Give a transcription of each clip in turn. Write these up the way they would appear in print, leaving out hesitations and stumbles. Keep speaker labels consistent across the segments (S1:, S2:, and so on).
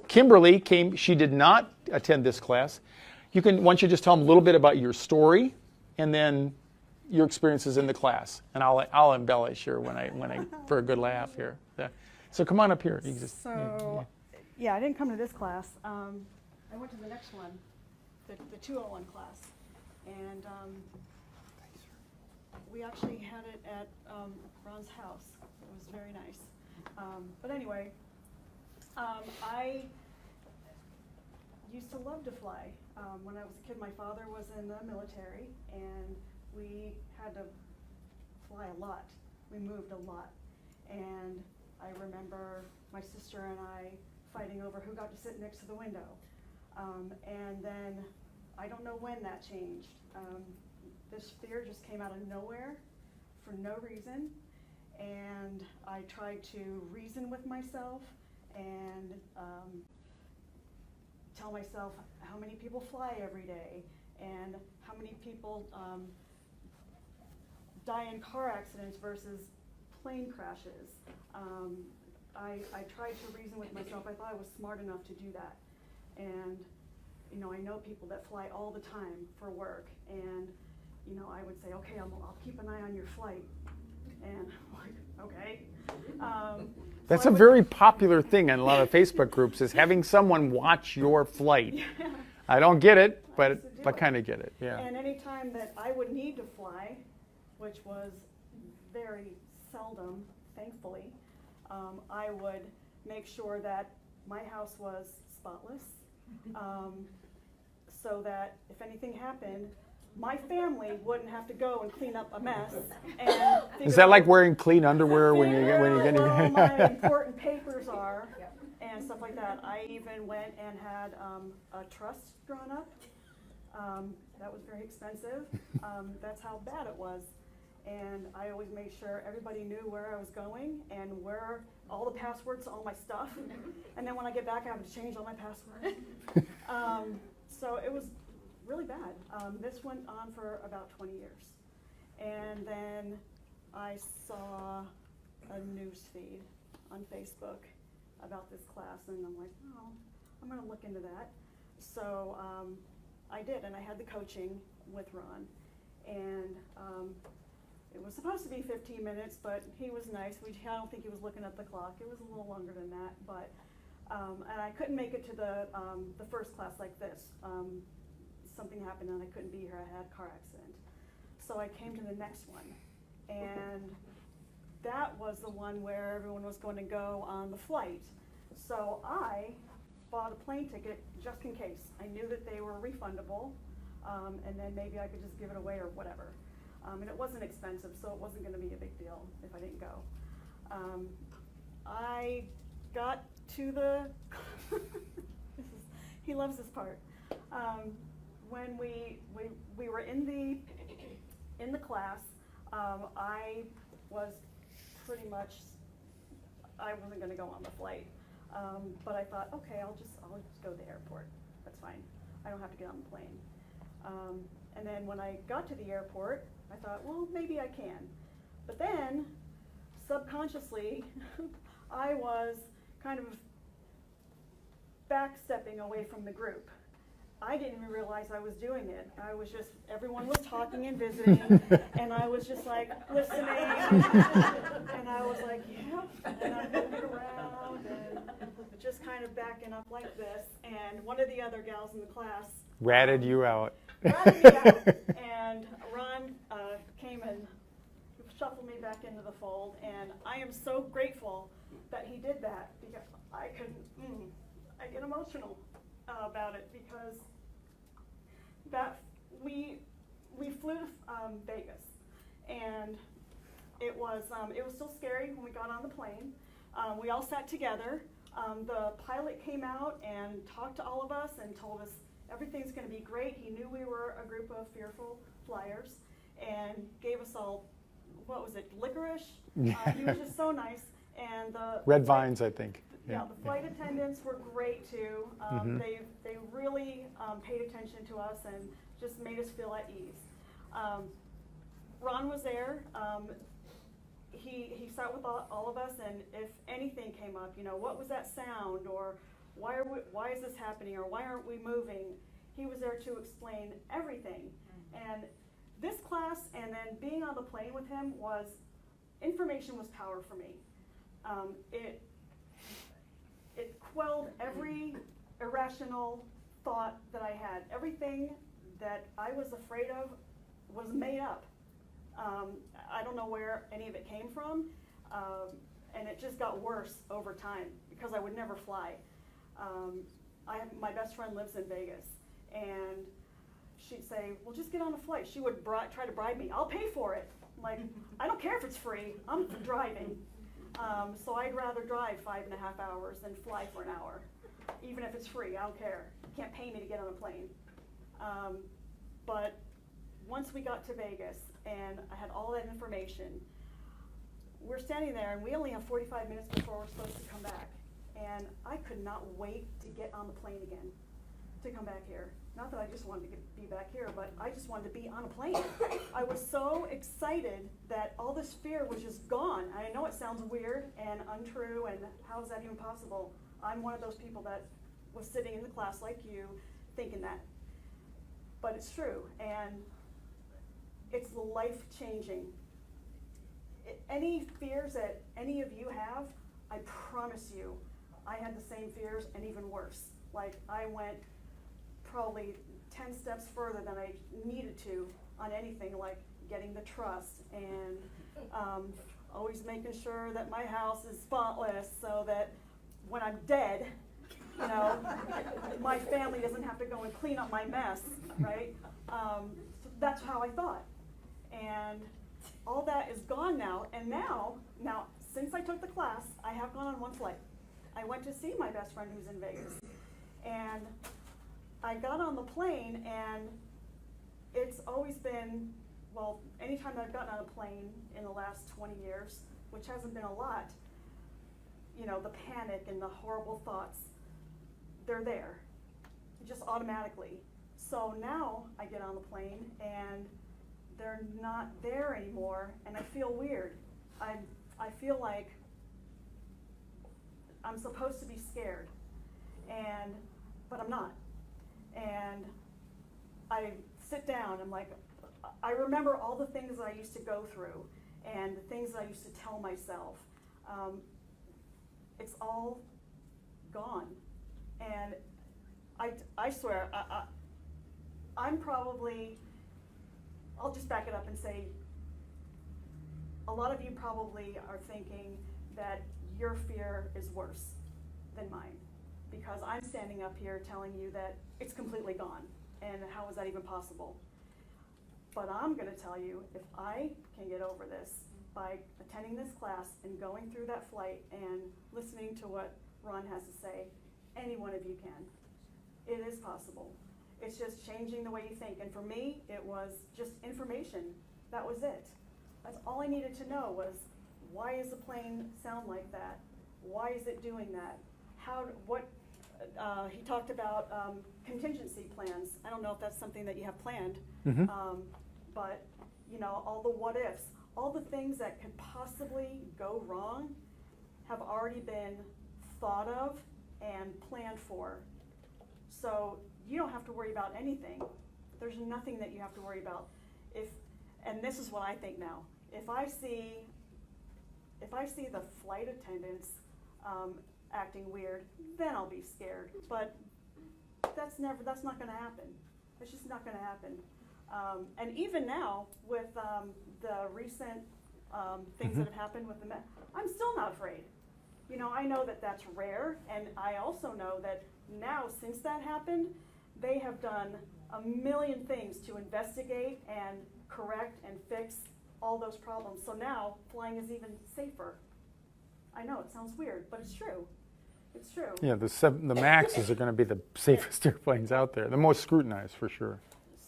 S1: Kimberly came, she did not attend this class. Why don't you just tell them a little bit about your story and then your experiences in the class. And I'll embellish here when I for a good laugh here. Yeah. So come on up here. You can just,
S2: yeah, I didn't come to this class. I went to the next one, the 201 class. And we actually had it at Ron's house. It was very nice. But anyway, I used to love to fly. When I was a kid, my father was in the military, and we had to fly a lot. We moved a lot. And I remember my sister and I fighting over who got to sit next to the window. And then I don't know when that changed. This fear just came out of nowhere for no reason. And I tried to reason with myself and tell myself how many people fly every day and how many people die in car accidents versus plane crashes. I tried to reason with myself. I thought I was smart enough to do that. And, you know, I know people that fly all the time for work. And, you know, I would say, okay, I'll keep an eye on your flight. And I'm like, okay.
S1: that's
S2: so
S1: a very popular thing in a lot of Facebook groups is having someone watch your flight.
S2: Yeah.
S1: I don't get it, but I kind of get it. Yeah.
S2: And any time that I would need to fly, which was very seldom, thankfully, I would make sure that my house was spotless, so that if anything happened, my family wouldn't have to go and clean up a mess. And
S1: Is that like wearing clean underwear when you get
S2: where all my important papers are and stuff like that? I even went and had a trust drawn up. That was very expensive. That's how bad it was. And I always made sure everybody knew where I was going and where all the passwords to all my stuff. And then when I get back, I have to change all my passwords. So it was really bad. This went on for about 20 years. And then I saw a news feed on Facebook about this class, and I'm like, oh, I'm going to look into that. So I did, and I had the coaching with Ron. And it was supposed to be 15 minutes, but he was nice. I don't think he was looking at the clock. It was a little longer than that. But and I couldn't make it to the first class like this. Something happened and I couldn't be here. I had a car accident. So I came to the next one. And that was the one where everyone was going to go on the flight. So I bought a plane ticket just in case. I knew that they were refundable, and then maybe I could just give it away or whatever. And it wasn't expensive, so it wasn't going to be a big deal if I didn't go. I got to the, he loves this part. When we were in the class, I was pretty much, I wasn't going to go on the flight, but I thought, okay, I'll just go to the airport. That's fine. I don't have to get on the plane. And then when I got to the airport, I thought, well, maybe I can. But then, subconsciously, I was kind of backstepping away from the group. I didn't even realize I was doing it. I was just, everyone was talking and visiting, and I was just like listening, and I was like, yep, and I'm moving around, and just kind of backing up like this. And one of the other gals in the class
S1: ratted you out.
S2: Ratted me out, and Ron came and shuffled me back into the fold, and I am so grateful that he did that, because I get emotional about it, because that we flew to Vegas, and it was still scary when we got on the plane. We all sat together. The pilot came out and talked to all of us and told us everything's going to be great. He knew we were a group of fearful flyers and gave us all, what was it, licorice? He was just so nice. And the
S1: Red Vines, I think.
S2: Yeah, the flight attendants were great too. They really paid attention to us and just made us feel at ease. Ron was there. He sat with all of us, and if anything came up, you know, what was that sound, or why is this happening, or why aren't we moving? He was there to explain everything. And this class and then being on the plane with him information was power for me. It quelled every irrational thought that I had. Everything that I was afraid of was made up. I don't know where any of it came from, and it just got worse over time because I would never fly. My best friend lives in Vegas, and she'd say, well, just get on a flight. She would try to bribe me. I'll pay for it. I'm like, I don't care if it's free. I'm driving. So I'd rather drive 5.5 hours than fly for an hour. Even if it's free, I don't care. You can't pay me to get on a plane. But once we got to Vegas and I had all that information, we're standing there and we only have 45 minutes before we're supposed to come back. And I could not wait to get on the plane again, to come back here. Not that I just wanted to be back here, but I just wanted to be on a plane. I was so excited that all this fear was just gone. I know it sounds weird and untrue, and how is that even possible? I'm one of those people that was sitting in the class like you, thinking that. But it's true, and it's life-changing. Any fears that any of you have, I promise you, I had the same fears and even worse. Like, I went probably 10 steps further than I needed to on anything, like getting the trust and always making sure that my house is spotless so that when I'm dead, you know, my family doesn't have to go and clean up my mess, right? So that's how I thought. And all that is gone now. And now, since I took the class, I have gone on one flight. I went to see my best friend who's in Vegas. And I got on the plane, and it's always been, well, anytime I've gotten on a plane in the last 20 years, which hasn't been a lot, you know, the panic and the horrible thoughts, they're there, just automatically. So now I get on the plane, and they're not there anymore, and I feel weird. I feel like I'm supposed to be scared, but I'm not. And I sit down, I'm like, I remember all the things I used to go through and the things I used to tell myself. It's all gone. And I swear, I'm probably, I'll just back it up and say, a lot of you probably are thinking that your fear is worse than mine, because I'm standing up here telling you that it's completely gone, and how is that even possible? But I'm going to tell you, if I can get over this by attending this class and going through that flight and listening to what Ron has to say, any one of you can. It is possible. It's just changing the way you think. And for me, it was just information. That was it. That's all I needed to know was, why does the plane sound like that? Why is it doing that? He talked about contingency plans. I don't know if that's something that you have planned, but you know, all the what ifs, all the things that could possibly go wrong have already been thought of and planned for. So you don't have to worry about anything. There's nothing that you have to worry about. And this is what I think now. If I see the flight attendants acting weird, then I'll be scared. But that's not going to happen. It's just not going to happen. And even now, with the recent things that have happened with I'm still not afraid. You know, I know that that's rare, and I also know that now, since that happened, they have done a million things to investigate and correct and fix all those problems. So now, flying is even safer. I know, it sounds weird, but it's true. It's true.
S1: Yeah, the Maxes are going to be the safest airplanes out there, the most scrutinized for sure.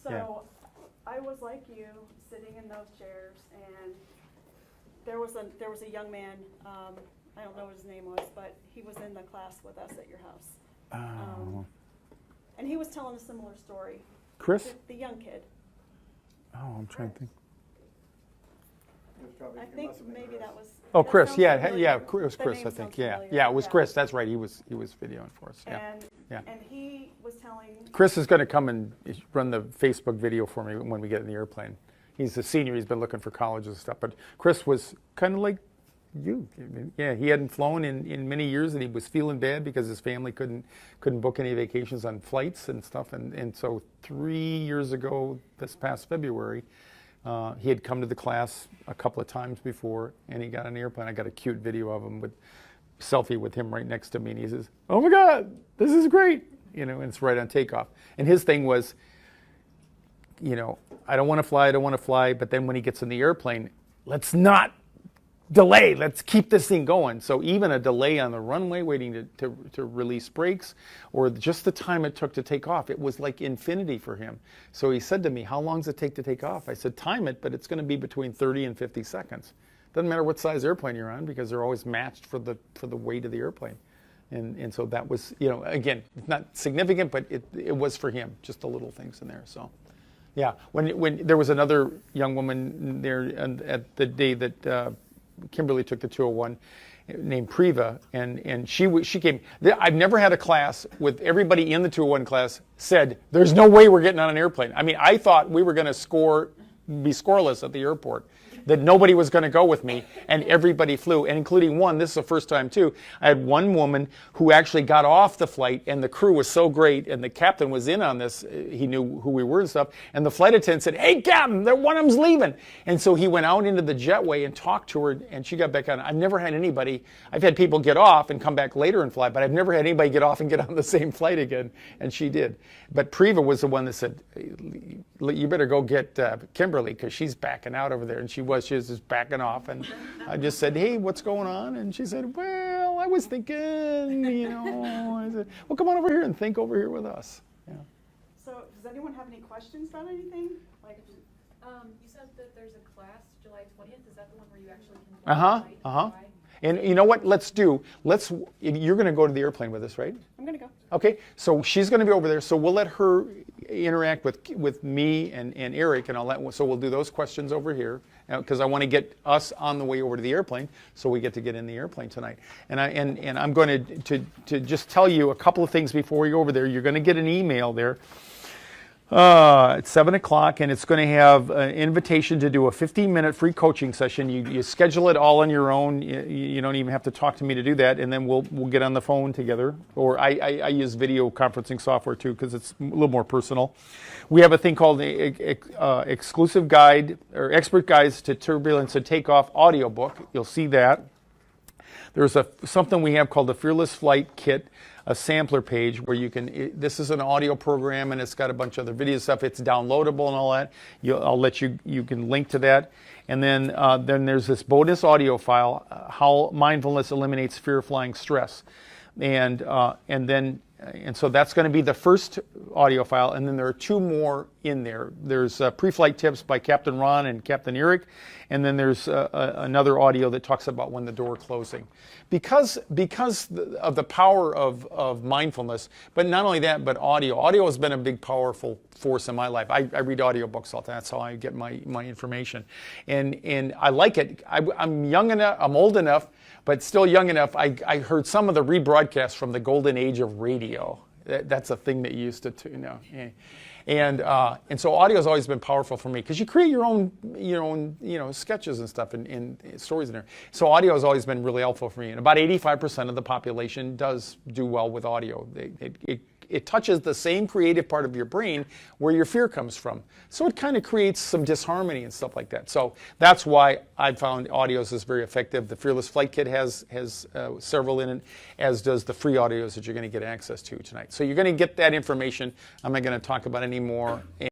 S2: So
S1: yeah.
S2: I was like you, sitting in those chairs, and there was a young man, I don't know what his name was, but he was in the class with us at your house. And he was telling a similar story.
S1: Chris?
S2: The young kid.
S1: Oh, I'm trying to think.
S2: I think maybe that was.
S1: Oh,
S2: that
S1: Chris,
S2: sounds
S1: yeah,
S2: familiar.
S1: yeah, it was
S2: The
S1: Chris,
S2: name
S1: I think,
S2: sounds
S1: yeah.
S2: familiar.
S1: Yeah, it was Chris, that's right, he was videoing for us, yeah.
S2: And,
S1: Yeah.
S2: and he was telling.
S1: Chris is going to come and run the Facebook video for me when we get in the airplane. He's a senior, he's been looking for colleges and stuff, but Chris was kind of like you. Yeah, he hadn't flown in many years, and he was feeling bad because his family couldn't book any vacations on flights and stuff, and so 3 years ago, this past February, he had come to the class a couple of times before, and he got on the airplane. I got a cute video of him with selfie with him right next to me, and he says, "Oh my God, this is great!" And it's right on takeoff. And his thing was, I don't want to fly, but then when he gets in the airplane, let's not delay. Let's keep this thing going. So even a delay on the runway, waiting to release brakes, or just the time it took to take off, it was like infinity for him. So he said to me, "How long does it take to take off?" I said, "Time it, but it's going to be between 30 and 50 seconds. Doesn't matter what size airplane you're on, because they're always matched for the weight of the airplane." And so that was, again, not significant, but it was for him, just the little things in there. So, yeah. When there was another young woman there at the day that Kimberly took the 201, named Priva, and she came. I've never had a class with everybody in the 201 class said, "There's no way we're getting on an airplane." I mean, I thought we were going to be scoreless at the airport, that nobody was going to go with me, and everybody flew, and including one. This is the first time too. I had one woman who actually got off the flight, and the crew was so great, and the captain was in on this. He knew who we were and stuff, and the flight attendant said, "Hey, Captain, one of them's leaving." And so he went out into the jetway and talked to her, and she got back on. I've never had anybody. I've had people get off and come back later and fly, but I've never had anybody get off and get on the same flight again, and she did. But Priva was the one that said, "You better go get Kimberly, because she's backing out over there." And she was just backing off, and I just said, "Hey, what's going on?" And she said, "Well, I was thinking, I said, "Well, come on over here and think over here with us." Yeah.
S2: So does anyone have any questions about anything? Like,
S3: you said that there's a class July 20th. Is that the one where you actually can fly?
S1: And you know what? You're going to go to the airplane with us, right?
S2: I'm going to go.
S1: Okay, so she's going to be over there, so we'll let her interact with me and Eric and all that. So we'll do those questions over here, because I want to get us on the way over to the airplane, so we get to get in the airplane tonight. And I'm going to just tell you a couple of things before we go over there. You're going to get an email there at 7 o'clock, and it's going to have an invitation to do a 15-minute free coaching session. You schedule it all on your own. You don't even have to talk to me to do that, and then we'll get on the phone together. Or I use video conferencing software too, because it's a little more personal. We have a thing called the exclusive guide or expert guides to turbulence and takeoff audiobook. You'll see that. There's something we have called the Fearless Flight Kit, a sampler page where you can, this is an audio program, and it's got a bunch of other video stuff. It's downloadable and all that. I'll let you can link to that. And then there's this bonus audio file, how mindfulness eliminates fear of flying stress. And so that's going to be the first audio file, and then there are two more in there. There's pre-flight tips by Captain Ron and Captain Eric, and then there's another audio that talks about when the door closing. Because of the power of mindfulness, but not only that, but audio. Audio has been a big, powerful force in my life. I read audiobooks all the time. That's how I get my information. And I like it. I'm young enough, I'm old enough, but still young enough, I heard some of the rebroadcasts from the golden age of radio. That's a thing that you used to, And so audio has always been powerful for me, because you create your own sketches and stuff and stories in there. So audio has always been really helpful for me. And about 85% of the population does do well with audio. It touches the same creative part of your brain where your fear comes from. So it kind of creates some disharmony and stuff like that. So that's why I found audios is very effective. The Fearless Flight Kit has several in it, as does the free audios that you're going to get access to tonight. So you're going to get that information. I'm not going to talk about any more.